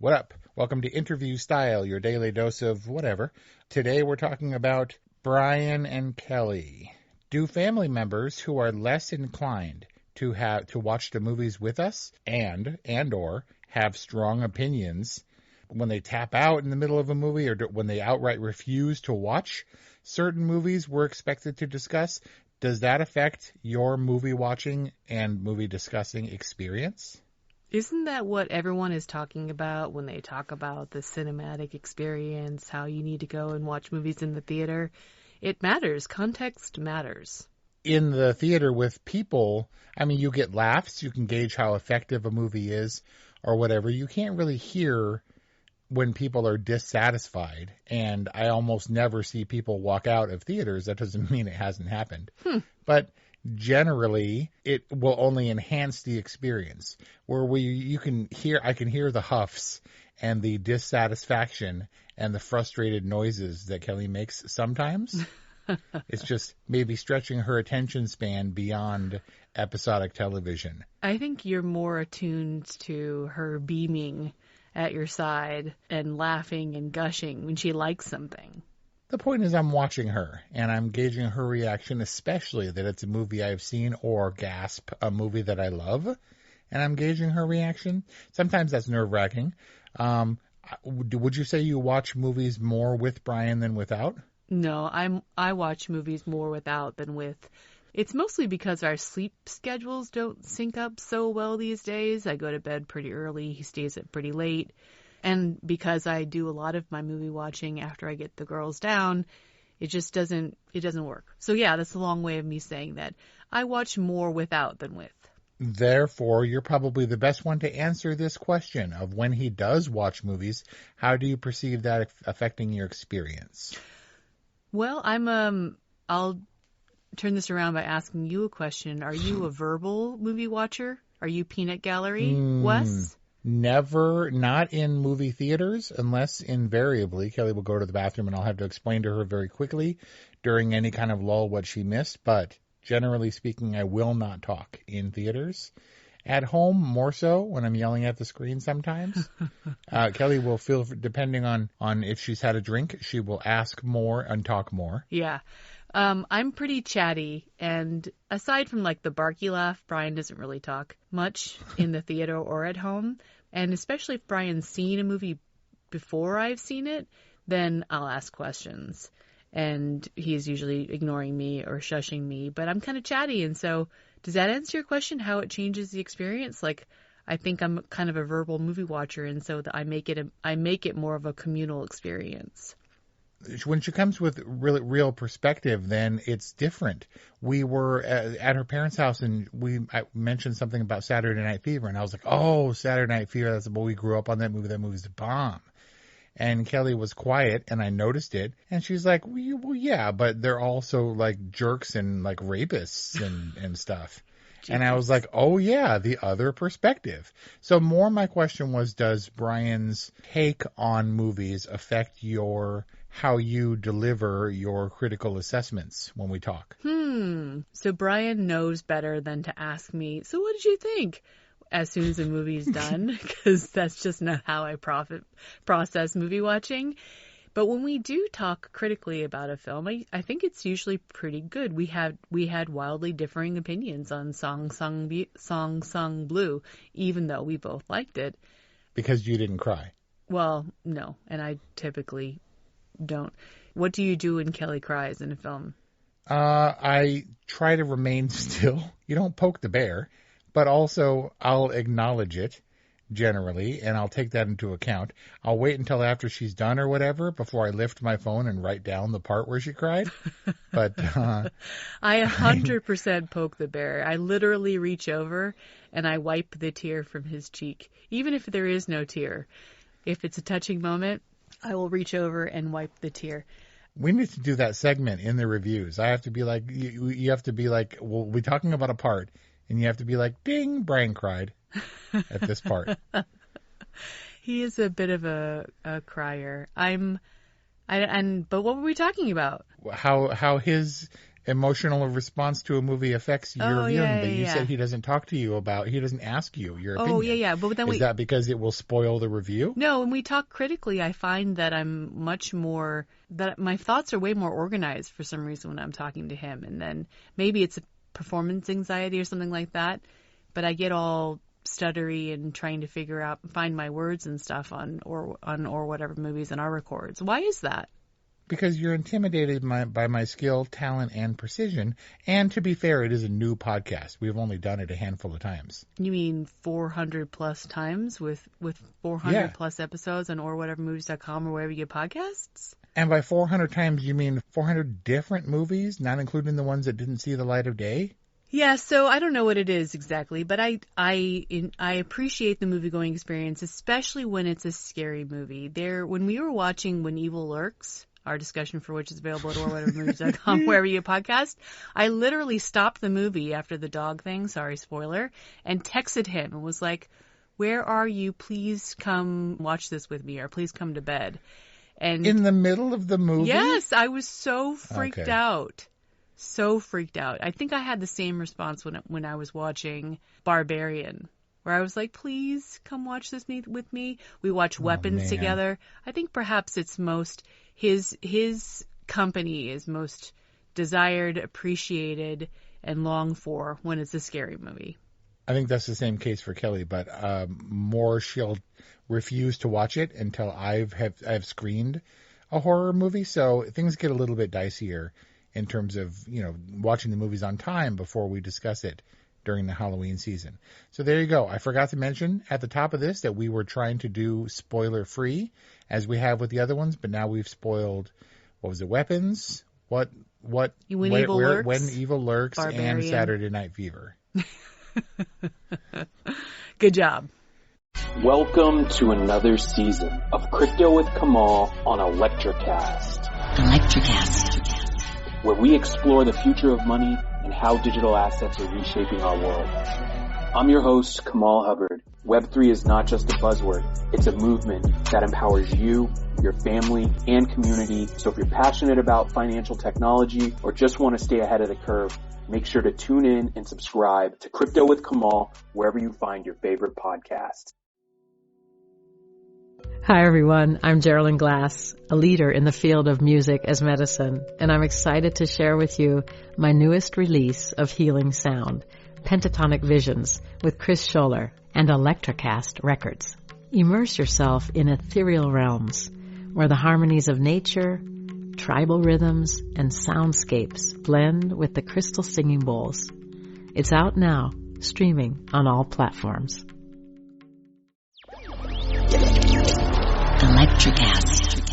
What up? Welcome to Interview Style, your daily dose of whatever. Today we're talking about Brian and Kelly. Do family members who are less inclined to watch the movies with us and or have strong opinions when they tap out in the middle of a movie or when they outright refuse to watch certain movies we're expected to discuss, does that affect your movie watching and movie discussing experience? Isn't that what everyone is talking about when they talk about the cinematic experience, how you need to go and watch movies in the theater? It matters. Context matters. In the theater with people, I mean, you get laughs, you can gauge how effective a movie is or whatever. You can't really hear when people are dissatisfied, and I almost never see people walk out of theaters. That doesn't mean it hasn't happened. But generally, it will only enhance the experience. Where I can hear the huffs and the dissatisfaction and the frustrated noises that Kelly makes sometimes. It's just maybe stretching her attention span beyond episodic television. I think you're more attuned to her beaming at your side and laughing and gushing when she likes something. The point is I'm watching her, and I'm gauging her reaction, especially that it's a movie I've seen or, gasp, a movie that I love, and I'm gauging her reaction. Sometimes that's nerve-wracking. Would you say you watch movies more with Brian than without? No, I watch movies more without than with. It's mostly because our sleep schedules don't sync up so well these days. I go to bed pretty early. He stays up pretty late. And because I do a lot of my movie watching after I get the girls down, it just doesn't work. So yeah, that's a long way of me saying that I watch more without than with. Therefore, you're probably the best one to answer this question of when he does watch movies, how do you perceive that affecting your experience? Well, I'll turn this around by asking you a question. Are you a verbal movie watcher? Are you peanut gallery, Wes? Never, not in movie theaters, unless invariably Kelly will go to the bathroom and I'll have to explain to her very quickly during any kind of lull what she missed. But generally speaking, I will not talk in theaters. At home, more so when I'm yelling at the screen sometimes. Kelly will feel, depending on if she's had a drink, she will ask more and talk more. Yeah. I'm pretty chatty, and aside from like the barky laugh, Brian doesn't really talk much in the theater or at home. And especially if Brian's seen a movie before I've seen it, then I'll ask questions. And he's usually ignoring me or shushing me, but I'm kind of chatty. And so does that answer your question, how it changes the experience? Like, I think I'm kind of a verbal movie watcher, and so that I make it more of a communal experience. When she comes with real perspective, then it's different. We were at her parents' house, and I mentioned something about Saturday Night Fever, and I was like, oh, Saturday Night Fever, that's we grew up on that movie. That movie's a bomb. And Kelly was quiet, and I noticed it, and she's like, well, yeah, but they're also like jerks and like rapists and stuff. Jeez. And I was like, oh, yeah, the other perspective. So more my question was, does Brian's take on movies affect how you deliver your critical assessments when we talk? So Brian knows better than to ask me, so what did you think? As soon as the movie's done, because that's just not how I process movie watching. But when we do talk critically about a film, I think it's usually pretty good. We had wildly differing opinions on Song Sung Blue, even though we both liked it. Because you didn't cry. Well, no, and I typically don't. What do you do when Kelly cries in a film? I try to remain still. You don't poke the bear. But also, I'll acknowledge it, generally, and I'll take that into account. I'll wait until after she's done or whatever before I lift my phone and write down the part where she cried. But I 100% poke the bear. I literally reach over and I wipe the tear from his cheek, even if there is no tear. If it's a touching moment, I will reach over and wipe the tear. We need to do that segment in the reviews. I have to be like, you have to be like, we'll be talking about a part. And you have to be like, ding, Brian cried at this part. He is a bit of a crier. But what were we talking about? How his emotional response to a movie affects your viewing, yeah, but you yeah. said he doesn't talk to you about, he doesn't ask you your opinion. Oh, yeah. But then Is that because it will spoil the review? No, when we talk critically, I find that I'm much more, that my thoughts are way more organized for some reason when I'm talking to him. And then maybe it's a performance anxiety or something like that, but I get all stuttery and trying to find my words and stuff on or whatever movies in our records. Why is that? Because you're intimidated by my skill, talent, and precision. And to be fair, it is a new podcast. We've only done it a handful of times. You mean 400 plus times with 400 plus episodes on orwhatevermovies.com or wherever you get podcasts? And by 400 times, you mean 400 different movies, not including the ones that didn't see the light of day? Yeah, so I don't know what it is exactly, but I appreciate the movie-going experience, especially when it's a scary movie. When we were watching When Evil Lurks, our discussion for which is available at orwhatevermovies.com, wherever you podcast, I literally stopped the movie after the dog thing, sorry, spoiler, and texted him and was like, where are you? Please come watch this with me, or please come to bed. And in the middle of the movie? Yes, I was so freaked out. So freaked out. I think I had the same response when I was watching Barbarian, where I was like, please come watch this with me. We watch Weapons together. I think perhaps it's his company is most desired, appreciated, and longed for when it's a scary movie. I think that's the same case for Kelly, but more she'll refuse to watch it until I've screened a horror movie. So things get a little bit dicier in terms of, watching the movies on time before we discuss it during the Halloween season. So there you go. I forgot to mention at the top of this that we were trying to do spoiler free as we have with the other ones, but now we've spoiled, Weapons? When Evil Lurks, Barbarian. And Saturday Night Fever. Good job. Welcome to another season of Crypto with Kamal on Electricast, where we explore the future of money and how digital assets are reshaping our world. I'm your host, Kamal Hubbard. Web3 is not just a buzzword, it's a movement that empowers you, your family, and community. So if you're passionate about financial technology or just want to stay ahead of the curve, make sure to tune in and subscribe to Crypto with Kamal wherever you find your favorite podcast. Hi everyone, I'm Geraldine Glass, a leader in the field of music as medicine, and I'm excited to share with you my newest release of healing sound, Pentatonic Visions, with Chris Scholler and Electricast Records. Immerse yourself in ethereal realms where the harmonies of nature, tribal rhythms, and soundscapes blend with the crystal singing bowls. It's out now, streaming on all platforms. Electricast.